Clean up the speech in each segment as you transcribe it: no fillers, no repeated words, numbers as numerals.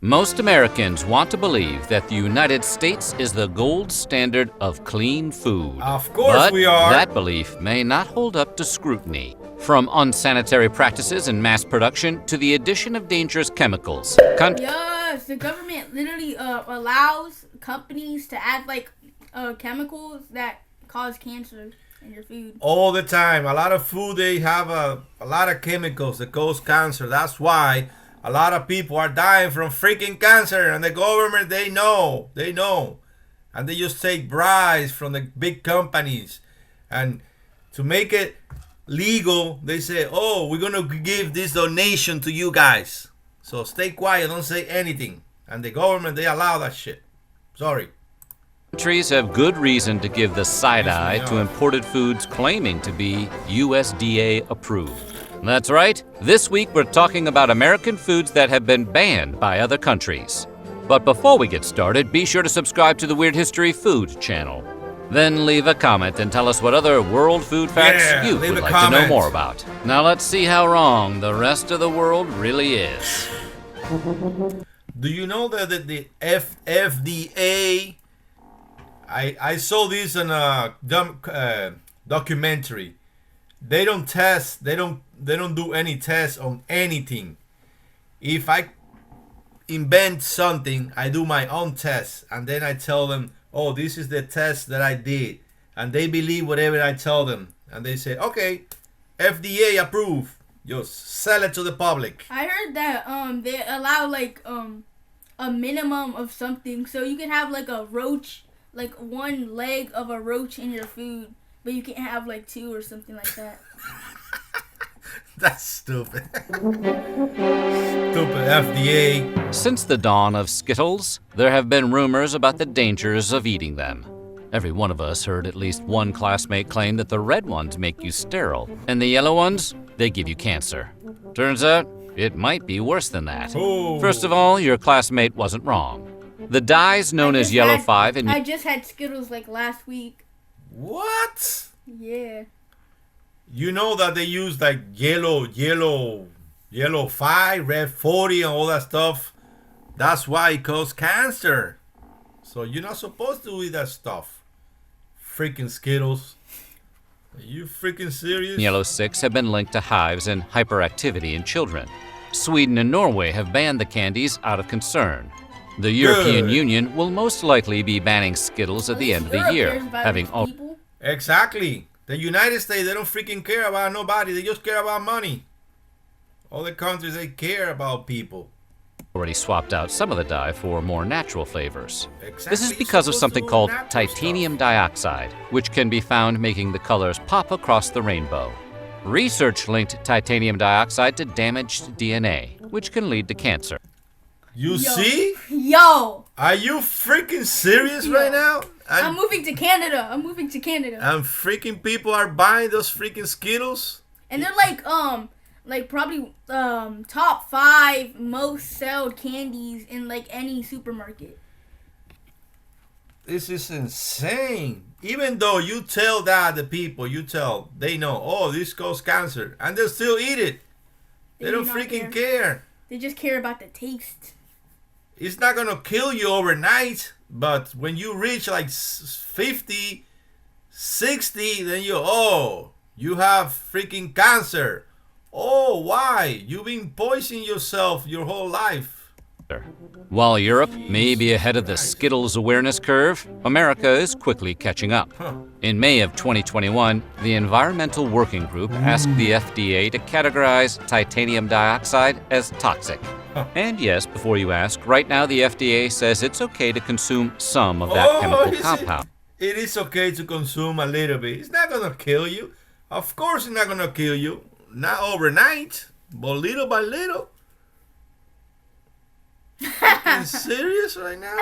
Most Americans want to believe that the United States is the gold standard of clean food. Of course but we are. That belief may not hold up to scrutiny. From unsanitary practices in mass production to the addition of dangerous chemicals. Yes, the government literally allows companies to add chemicals that cause cancer in your food. All the time. A lot of food, they have a lot of chemicals that cause cancer. That's why a lot of people are dying from freaking cancer. And the government, they know. And they just take bribes from the big companies. And to make it legal, they say, oh, we're going to give this donation to you guys. So stay quiet, don't say anything. And the government, they allow that shit. Sorry. Countries have good reason to give the side eye to imported foods claiming to be USDA approved. That's right. This week we're talking about American foods that have been banned by other countries. But before we get started, be sure to subscribe to the Weird History Food channel. Then leave a comment and tell us what other world food facts you would like to know more about. Now let's see how wrong the rest of the world really is. Do you know that the FDA, I saw this in a documentary. They don't test, they don't do any tests on anything. If I invent something, I do my own test, and then I tell them, oh, this is the test that I did, and they believe whatever I tell them, and they say, okay, FDA approved. Just sell it to the public. I heard that they allow a minimum of something, so you can have a roach, one leg of a roach in your food, but you can't have two or something like that. That's stupid. Stupid FDA. Since the dawn of Skittles, there have been rumors about the dangers of eating them. Every one of us heard at least one classmate claim that the red ones make you sterile, and the yellow ones, they give you cancer. Turns out, it might be worse than that. Oh. First of all, your classmate wasn't wrong. The dyes known as Yellow 5 and... I just had Skittles last week. What? Yeah. You know that they use yellow 5, red 40 and all that stuff. That's why it causes cancer. So you're not supposed to eat that stuff. Freaking Skittles. Are you freaking serious? Yellow 6 have been linked to hives and hyperactivity in children. Sweden and Norway have banned the candies out of concern. The European Union will most likely be banning Skittles at the end of the year, having Exactly. The United States, they don't freaking care about nobody. They just care about money. All the countries, they care about people. already swapped out some of the dye for more natural flavors. Exactly. This is because of something called titanium dioxide, which can be found making the colors pop across the rainbow. Research linked titanium dioxide to damaged DNA, which can lead to cancer. You see? Yo! Are you freaking serious right now? I'm moving to Canada. And freaking people are buying those freaking Skittles? And they're probably top 5 most sold candies in any supermarket. This is insane. Even though you tell that the people, they know, oh, this causes cancer, and they still eat it. They don't freaking care. They just care about the taste. It's not gonna kill you overnight, but when you reach 50, 60, then you have freaking cancer. Oh, why? You've been poisoning yourself your whole life. While Europe may be ahead of the Skittles awareness curve, America is quickly catching up. In May of 2021, the Environmental Working Group asked the FDA to categorize titanium dioxide as toxic. And yes, before you ask, right now the FDA says it's okay to consume some of that chemical compound. It is okay to consume a little bit. It's not gonna kill you. Of course it's not gonna kill you. Not overnight, but little by little. Are you serious right now?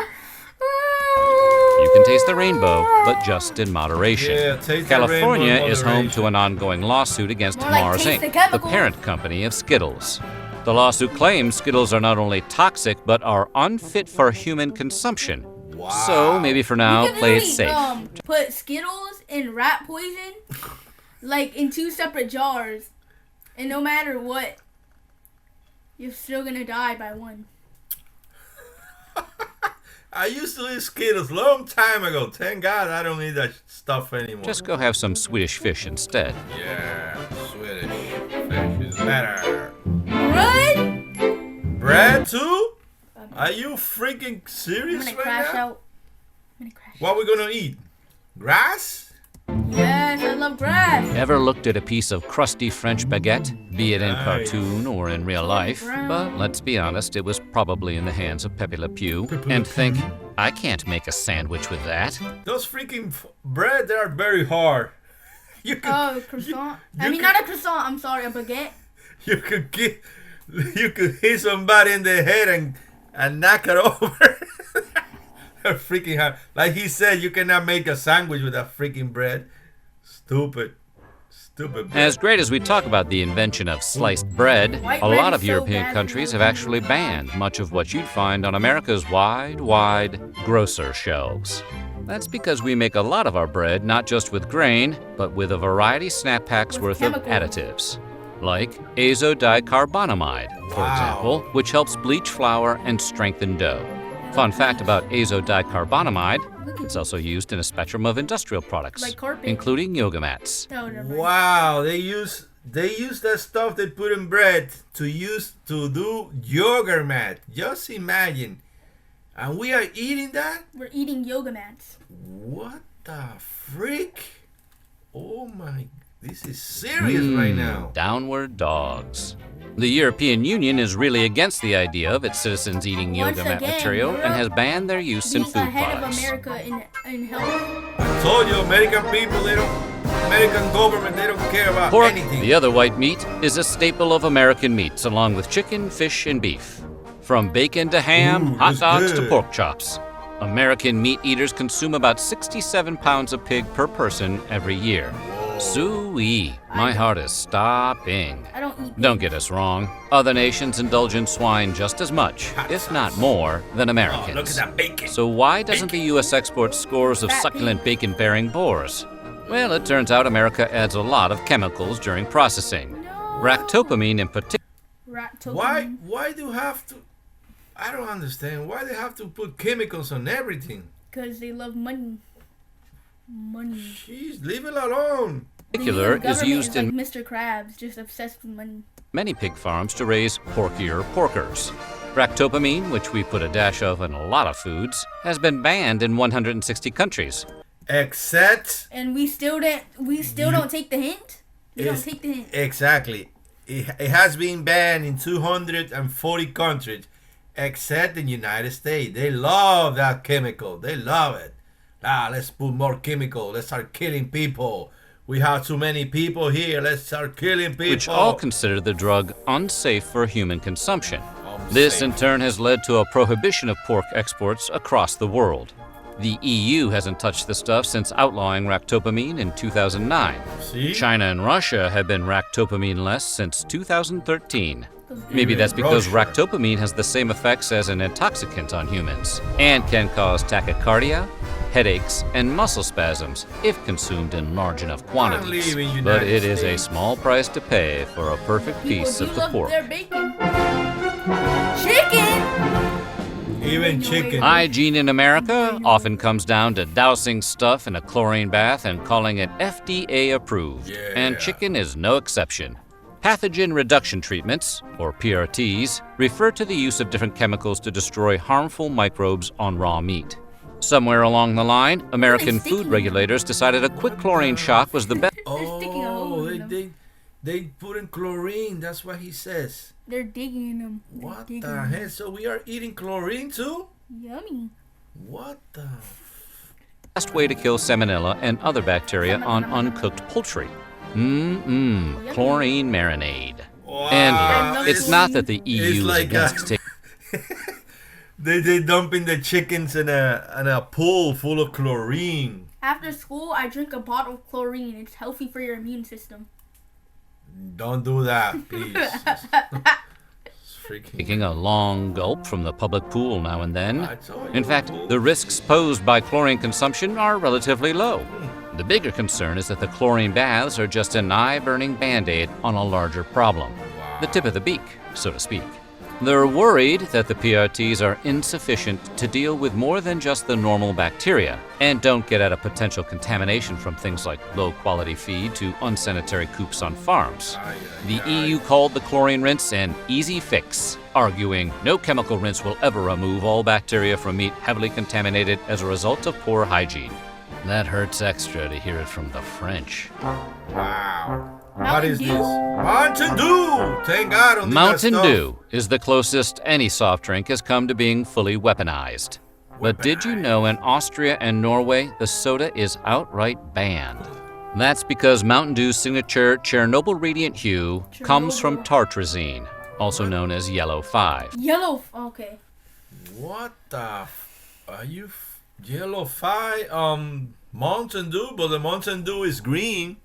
You can taste the rainbow, but just in moderation. Yeah, taste California the rainbow in is home moderation. to an ongoing lawsuit against Mars Inc., the parent company of Skittles. The lawsuit claims Skittles are not only toxic, but are unfit for human consumption. Wow. So maybe for now, play it safe. Put Skittles and rat poison in 2 separate jars, and no matter what, you're still gonna die by one. I used to eat Skittles long time ago. Thank God I don't eat that stuff anymore. Just go have some Swedish fish instead. Yeah, Swedish fish is better. What? Bread too? Are you freaking I'm serious gonna right crash now? out. I'm gonna crash. What we gonna eat? Grass? Yes, I love grass. Ever looked at a piece of crusty French baguette, be it in Nice. cartoon or in real life? But let's be honest, it was probably in the hands of Pepe Le Pew. And think, I can't make a sandwich with that. Those freaking bread, they are very hard. You could, Oh, croissant. I you mean, could- not a croissant. I'm sorry, a baguette. you could hit somebody in the head and knock it over. They're freaking hard. Like he said, you cannot make a sandwich with that freaking bread. Stupid bread. As great as we talk about the invention of sliced bread, White a bread lot is of so European bad countries for have you. actually banned much of what you'd find on America's wide grocer shelves. That's because we make a lot of our bread not just with grain, but with a variety snap packs With worth of chemicals. additives. Like azodicarbonamide, for Wow. example, which helps bleach flour and strengthen dough. Fun fact about azodicarbonamide, it's also used in a spectrum of industrial products, Like carpet. including yoga mats. Oh, never mind. Wow, they use that stuff they put in bread to do yogurt mat. Just imagine. And we are eating that? We're eating yoga mats. What the freak? Oh my, this is serious right now. Downward dogs. The European Union is really against the idea of its citizens eating Once yoga mat again, material Europe and has banned their use in Being food ahead products. of America in health. I told you, American people, American government, they don't care about Pork, anything. the other white meat, is a staple of American meats, along with chicken, fish, and beef. From bacon to ham, Ooh, hot that's dogs to good. pork chops. American meat eaters consume about 67 pounds of pig per person every year. Soo-wee, my heart is stopping. I don't eat. Don't get us wrong, other nations indulge in swine just as much, if not more, than Oh, Americans. look at that bacon. So why doesn't the U.S. export scores of succulent bacon-bearing boars? Well, it turns out America adds a lot of chemicals during processing. Ractopamine in particular. Why do you have to? I don't understand. Why they have to put chemicals on everything? Because they love money. Money. Jeez, leave it alone. The US is government used in like Mr. Krabs, just obsessed with money. many pig farms to raise porkier porkers. Ractopamine, which we put a dash of in a lot of foods, has been banned in 160 countries. Except And we still don't take the hint. We don't It's- take the hint. exactly, it has been banned in 240 countries, except in the United States. They love that chemical. They love it. Let's put more chemical. Let's start killing people. We have too many people here. Let's start killing people. Which all consider the drug unsafe for human consumption. This in turn has led to a prohibition of pork exports across the world. The EU hasn't touched the stuff since outlawing ractopamine in 2009. See? China and Russia have been ractopamine-less since 2013. Maybe that's because Russia. ractopamine has the same effects as an intoxicant on humans and can cause tachycardia, headaches, and muscle spasms if consumed in large enough quantities. leaving United But it is a States. small price to pay for a perfect People piece do of the love pork. their bacon. Chicken. Even chicken. Hygiene in America often comes down to dousing stuff in a chlorine bath and calling it FDA approved. Yeah. And chicken is no exception. Pathogen reduction treatments, or PRTs, refer to the use of different chemicals to destroy harmful microbes on raw meat. Somewhere along the line, American sticking food them? regulators decided a quick chlorine shock was the best. sticking a hole Oh, in them. they put in chlorine. That's what he says. They're digging in them. They're What digging the in 'em. hell? So we are eating chlorine too? Yummy. What the? Best way to kill salmonella and other bacteria on uncooked poultry. Chlorine marinade. Wow, And it's it's- not that the EU it's is like against taking They dumping the chickens in a pool full of chlorine. After school, I drink a bottle of chlorine. It's healthy for your immune system. Don't do that, please. It's freaking. taking a long gulp from the public pool now and then. I told you. In fact, the risks posed by chlorine consumption are relatively low. The bigger concern is that the chlorine baths are just an eye-burning Band-Aid on a larger problem. The tip of the beak, so to speak. They're worried that the PRTs are insufficient to deal with more than just the normal bacteria and don't get at a potential contamination from things like low-quality feed to unsanitary coops on farms. The EU called the chlorine rinse an easy fix, arguing no chemical rinse will ever remove all bacteria from meat heavily contaminated as a result of poor hygiene. That hurts extra to hear it from the French. Wow. What is this? Mountain Dew! Thank God on Mountain Dew is the closest any soft drink has come to being fully weaponized. But did you know in Austria and Norway, the soda is outright banned? That's because Mountain Dew's signature Chernobyl radiant hue comes from tartrazine, also known as yellow 5. Okay. What the are you yellow 5 Mountain Dew, but the Mountain Dew is green.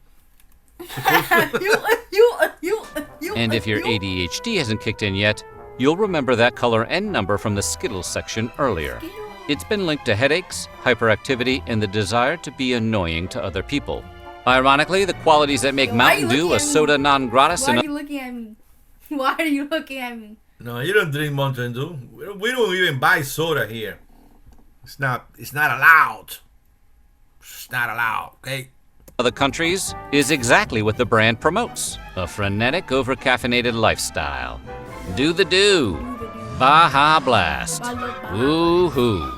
And if your ADHD hasn't kicked in yet, you'll remember that color and number from the Skittles section earlier. It's been linked to headaches, hyperactivity, and the desire to be annoying to other people. Ironically, the qualities that make Mountain Dew a soda non gratis. Why are you looking at me? Why are you looking at me? No, you don't drink Mountain Dew. We don't even buy soda here. It's not allowed. It's not allowed, okay? Other countries is exactly what the brand promotes, a frenetic, over-caffeinated lifestyle. Do the do. Baja Blast. Woo-hoo.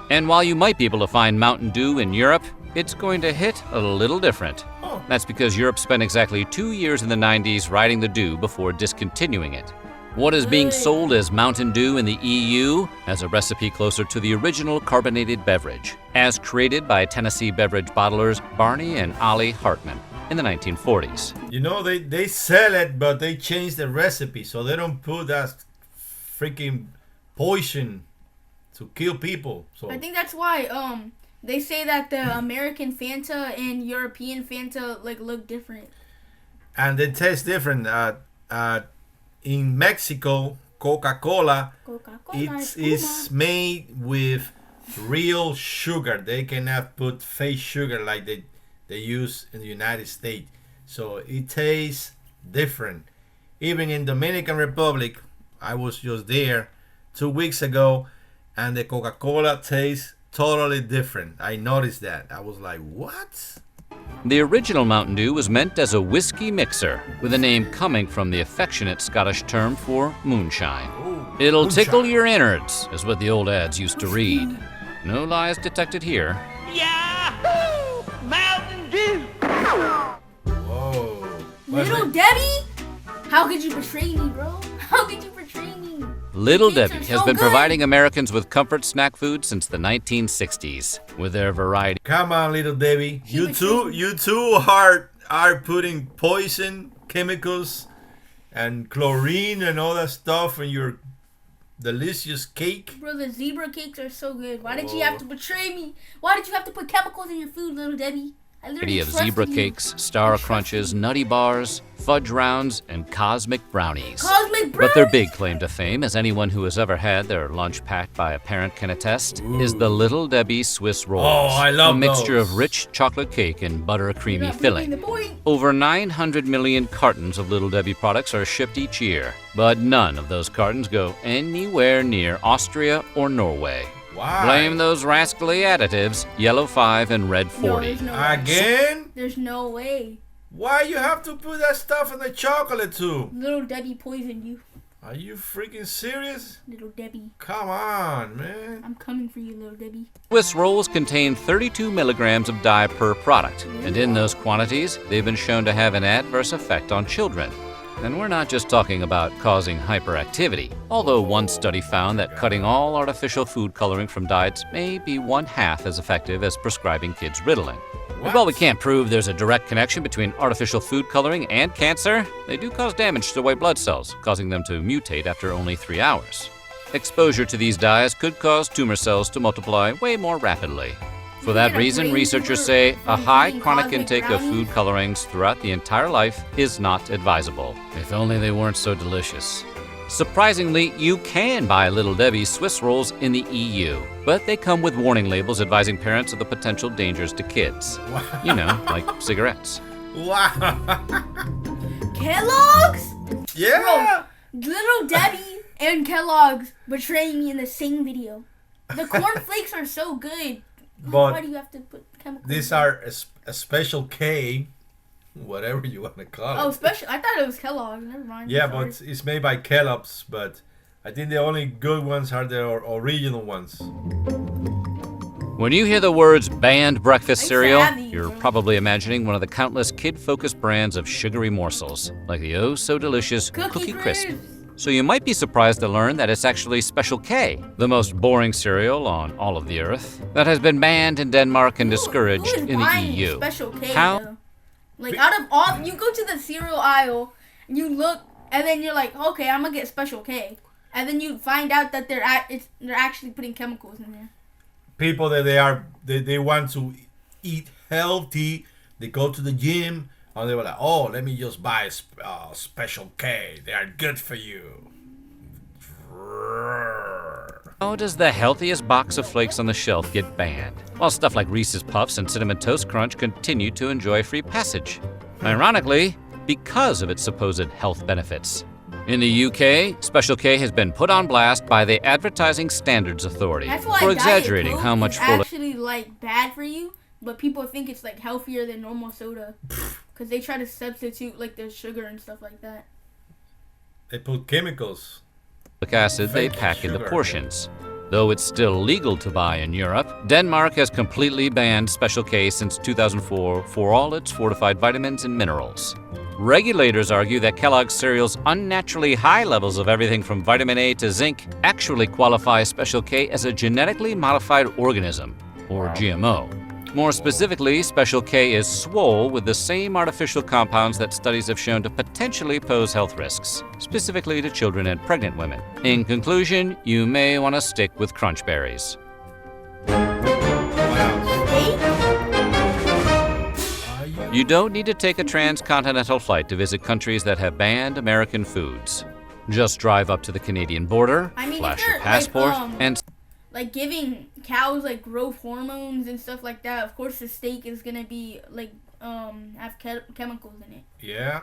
And while you might be able to find Mountain Dew in Europe, it's going to hit a little different. That's because Europe spent exactly 2 years in the 90s riding the dew before discontinuing it. What is being sold as Mountain Dew in the EU has a recipe closer to the original carbonated beverage, as created by Tennessee beverage bottlers Barney and Ollie Hartman in the 1940s. You know, they sell it, but they change the recipe, so they don't put that freaking poison to kill people. So I think that's why they say that the American Fanta and European Fanta look different. And they taste different. In Mexico, Coca-Cola is made with real sugar. They cannot put fake sugar like they use in the United States. So it tastes different. Even in Dominican Republic, I was just there 2 weeks ago, and the Coca-Cola tastes totally different. I noticed that. I was like, what? The original Mountain Dew was meant as a whiskey mixer, with the name coming from the affectionate Scottish term for moonshine. It'll tickle your innards, is what the old ads used to read. No lies detected here. Yahoo! Mountain Dew! Whoa. Little Debbie? How could you betray me, bro? How could you betray me? Little These Debbie are has so been good. providing Americans with comfort snack food since the 1960s, with their variety. Come on, Little Debbie. She You was two are putting poison, chemicals, and chlorine and all that stuff in your delicious cake. Bro, the zebra cakes are so good. Why did you have to betray me? Why did you have to put chemicals in your food, Little Debbie? I literally Of trusted zebra you. cakes, star crunches, nutty bars, fudge rounds, and cosmic brownies. Cosmic But their brownies? big claim to fame, as anyone who has ever had their lunch packed by a parent can attest, is the Little Debbie Swiss rolls. Oh, I love a mixture those. of rich chocolate cake and butter creamy You're not making filling. the point. Over 900 million cartons of Little Debbie products are shipped each year, but none of those cartons go anywhere near Austria or Norway. Why? Blame those rascally additives, yellow 5 and red 40. No, there's no way. Again? There's no way. Why you have to put that stuff in the chocolate too? Little Debbie poisoned you. Are you freaking serious? Little Debbie. Come on, man. I'm coming for you, Little Debbie. Swiss rolls contain 32 milligrams of dye per product, and in those quantities, they've been shown to have an adverse effect on children. And we're not just talking about causing hyperactivity, although one study found that cutting all artificial food coloring from diets may be 1/2 as effective as prescribing kids Ritalin. And while we can't prove there's a direct connection between artificial food coloring and cancer, they do cause damage to white blood cells, causing them to mutate after only 3 hours. Exposure to these dyes could cause tumor cells to multiply way more rapidly. For that reason, researchers say a high chronic intake of food colorings throughout the entire life is not advisable. If only they weren't so delicious. Surprisingly, you can buy Little Debbie's Swiss rolls in the EU, but they come with warning labels advising parents of the potential dangers to kids. You know, like cigarettes. Wow. Kellogg's? Yeah. Little Debbie and Kellogg's betraying me in the same video. The cornflakes are so good. But why do you have to put chemicals? these are a Special K, whatever you want to call it. Oh, special. I thought it was Kellogg's. Never mind. Yeah, Sorry. but it's made by Kellogg's, but I think the only good ones are the original ones. When you hear the words banned breakfast I cereal, savvy, you're bro. probably imagining one of the countless kid-focused brands of sugary morsels, like the oh-so-delicious Cookie Crisp. Crisp. So you might be surprised to learn that it's actually Special K, the most boring cereal on all of the earth, that has been banned in Denmark and discouraged Who is in the buying EU. Special K, How? though? Like, out of all, you go to the cereal aisle, and you look, and then you're like, okay, I'm gonna get Special K, and then you find out that they're actually putting chemicals in there. People that they want to eat healthy, they go to the gym, and they were like, oh, let me just buy Special K. They are good for you. How does the healthiest box of flakes on the shelf get banned, while stuff like Reese's Puffs and Cinnamon Toast Crunch continue to enjoy free passage? Ironically, because of its supposed health benefits. In the UK, Special K has been put on blast by the Advertising Standards Authority That's why for Diet exaggerating Coke how much is full actually like bad for you, but people think it's like healthier than normal soda because they try to substitute like the sugar and stuff like that. They put chemicals. acid they Fake pack into sugar. portions. Though it's still legal to buy in Europe, Denmark has completely banned Special K since 2004 for all its fortified vitamins and minerals. Regulators argue that Kellogg's cereal's unnaturally high levels of everything from vitamin A to zinc actually qualify Special K as a genetically modified organism, or GMO. More specifically, Special K is swole with the same artificial compounds that studies have shown to potentially pose health risks, specifically to children and pregnant women. In conclusion, you may want to stick with crunch berries. You don't need to take a transcontinental flight to visit countries that have banned American foods. Just drive up to the Canadian border, I mean, if flash your they're, passport, like, and Like giving cows like growth hormones and stuff like that. Of course, the steak is gonna be like have chemicals in it. Yeah.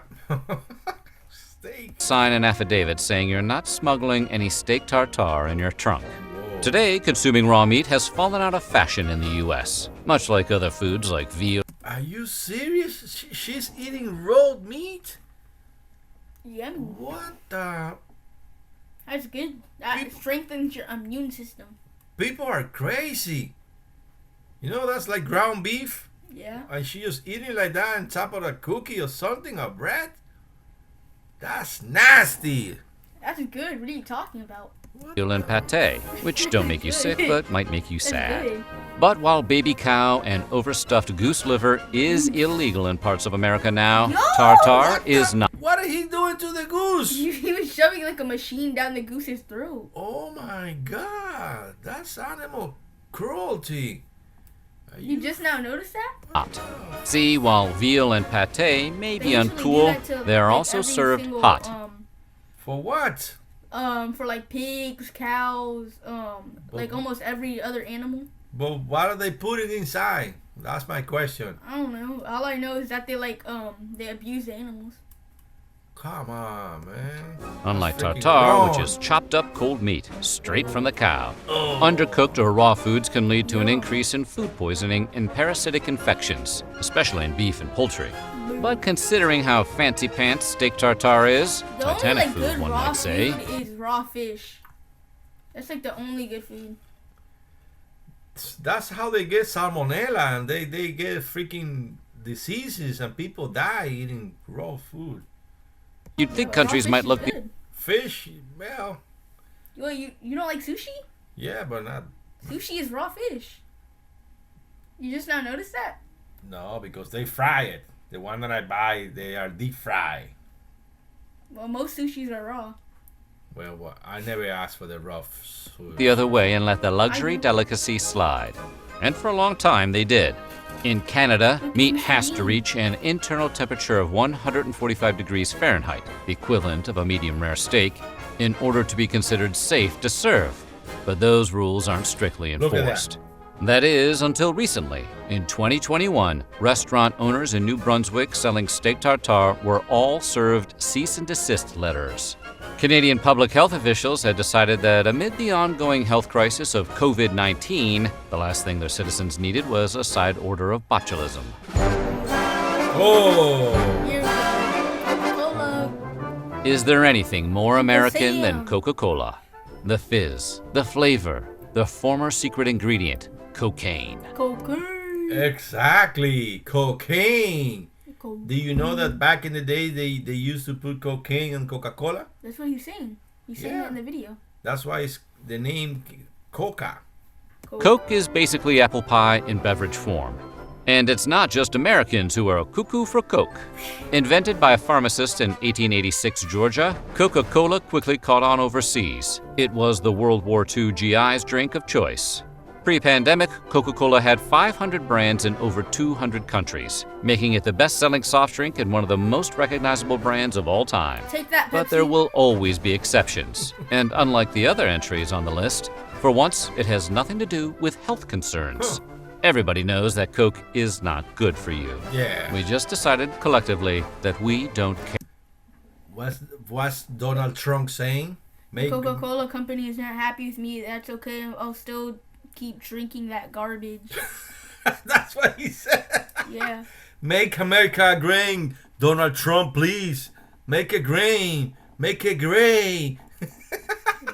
Steak. sign an affidavit saying you're not smuggling any steak tartare in your trunk. Whoa. Today, consuming raw meat has fallen out of fashion in the US, much like other foods like veal. Are you serious? She's eating raw meat? Yummy. What the? That's good. That strengthens your immune system. People are crazy. You know, that's like ground beef. Yeah. And she just eating like that on top of a cookie or something, or bread? That's nasty. That's good. What are you talking about? Veal and pate, which don't make you sick but might make you That's sad. good. But while baby cow and overstuffed goose liver is illegal in parts of America now, No! tartare is not. What are he doing to the goose? He was shoving like a machine down the goose's throat. Oh my god, that's animal cruelty. Are You just now noticed that? See, while veal and pate may be They usually do uncool, that to, they are like, also every served single, hot. For what? For like pigs, cows, like almost every other animal. But what are they putting inside? That's my question. I don't know. All I know is that they like they abuse the animals. Come on, man. Unlike Freaking tartare, wrong. which is chopped up cold meat, straight from the cow. Undercooked or raw foods can lead to an increase in food poisoning and parasitic infections, especially in beef and poultry. But considering how fancy pants steak tartare is, The Titanic only like food, good one raw might say, food is raw fish. That's like the only good food. That's how they get salmonella, and they get freaking diseases, and people die eating raw food. you'd think Raw countries fish might is look good. Fish, well, Well, you don't like sushi? yeah, but not. Sushi is raw fish. You just now noticed that? No, because they fry it. The one that I buy, they are deep fry. Well, most sushis are raw. Well, I never asked for the raw food. the other way and let the luxury I know. delicacy slide. And for a long time, they did. In Canada, meat has to reach an internal temperature of 145 degrees Fahrenheit, the equivalent of a medium rare steak, in order to be considered safe to serve. But those rules aren't strictly Look at that. enforced. That is, until recently. In 2021, restaurant owners in New Brunswick selling steak tartare were all served cease and desist letters. Canadian public health officials had decided that amid the ongoing health crisis of COVID-19, the last thing their citizens needed was a side order of botulism. Oh! Here we go. Coca-Cola. Is there anything more American than Sam. Coca-Cola? The fizz, the flavor, the former secret ingredient, cocaine. Cocaine. Exactly. Cocaine. Cocaine. Do you know that back in the day they used to put cocaine in Coca-Cola? That's what he's saying. He's saying that in the video. That's why it's the name Coca. Coke is basically apple pie in beverage form. And it's not just Americans who are cuckoo for Coke. Invented by a pharmacist in 1886 Georgia, Coca-Cola quickly caught on overseas. It was the World War II GI's drink of choice. Pre-pandemic, Coca-Cola had 500 brands in over 200 countries, making it the best-selling soft drink and one of the most recognizable brands of all time. Take that, Pepsi. But there will always be exceptions. And unlike the other entries on the list, for once, it has nothing to do with health concerns. Everybody knows that Coke is not good for you. Yeah. We just decided collectively that we don't care. What's Donald Trump saying? Make Coca-Cola company is not happy with me. That's okay. I'll still keep drinking that garbage. That's what he said. Yeah. Make America great. Donald Trump, please. Make it great. Make it great.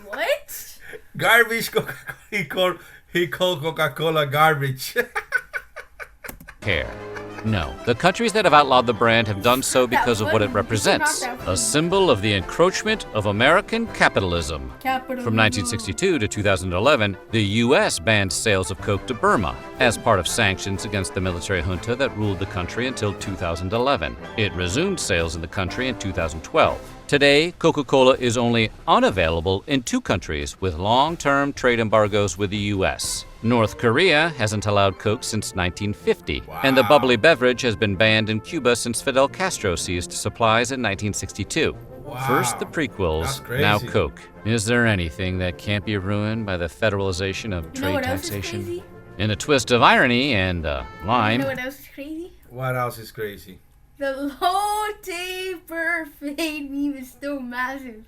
What? Garbage Coca-Cola. He called Coca-Cola garbage. No, the countries that have outlawed the brand have done so because of what it represents, a symbol of the encroachment of American capitalism. From 1962 to 2011, the U.S. banned sales of Coke to Burma as part of sanctions against the military junta that ruled the country until 2011. It resumed sales in the country in 2012. Today, Coca-Cola is only unavailable in 2 countries with long-term trade embargoes with the U.S. North Korea hasn't allowed Coke since 1950, and the bubbly beverage has been banned in Cuba since Fidel Castro seized supplies in 1962. First the prequels, That's crazy. now Coke. Is there anything that can't be ruined by the federalization of You know trade what else is taxation? crazy? In a twist of irony and You lime, know what else is crazy? What else is crazy? The low taper fade meme is still massive.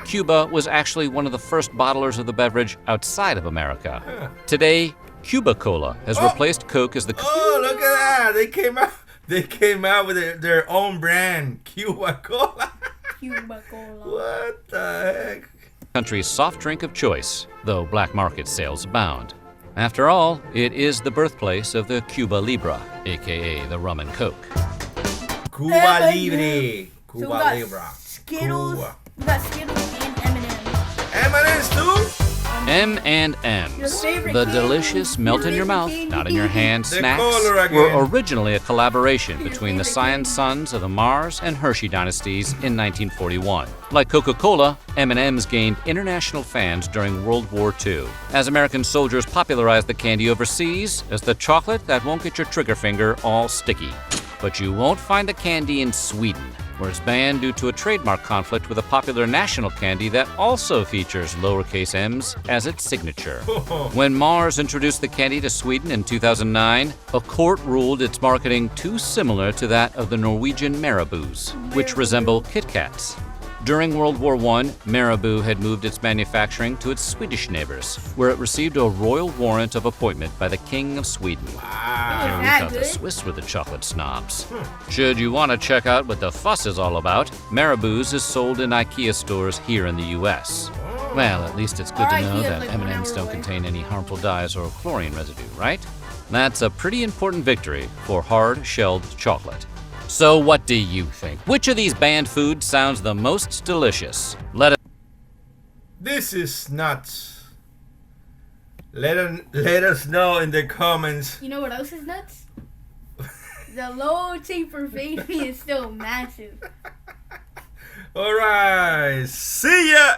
Cuba was actually one of the first bottlers of the beverage outside of America. Today, Cuba Cola has replaced Coke as the Oh, look at that! They came out with their own brand, Cuba Cola. Cuba Cola. What the heck? country's soft drink of choice, though black market sales abound. After all, it is the birthplace of the Cuba Libre, aka the rum and Coke. Cuba Libre. So we Cuba got Libre. Skittles. Cuba. We got Skittles and M&M's. M&M's too? M&M's, Your favorite the candy. delicious melt in your mouth, not in your hand The snacks, color again. were originally a collaboration Your between the favorite Scion candy. sons of the Mars and Hershey dynasties in 1941. Like Coca-Cola, M&M's gained international fans during World War II, as American soldiers popularized the candy overseas as the chocolate that won't get your trigger finger all sticky. But you won't find the candy in Sweden, where it's banned due to a trademark conflict with a popular national candy that also features lowercase m's as its signature. When Mars introduced the candy to Sweden in 2009, a court ruled its marketing too similar to that of the Norwegian Marabous, which resemble Kit Kats. During World War I, Marabou had moved its manufacturing to its Swedish neighbors, where it received a royal warrant of appointment by the King of Sweden. Was We that thought the good? Swiss were the chocolate snobs. Should you want to check out what the fuss is all about, Marabou's is sold in IKEA stores here in the U.S. Well, at least it's good to Our know IKEA's that like 1 M&Ms hour don't away. contain any harmful dyes or chlorine residue, right? That's a pretty important victory for hard-shelled chocolate. So what do you think? Which of these banned foods sounds the most delicious? Let us This is nuts. Let us know in the comments. You know what else is nuts? The low taper fade me is still massive. Alright, see ya!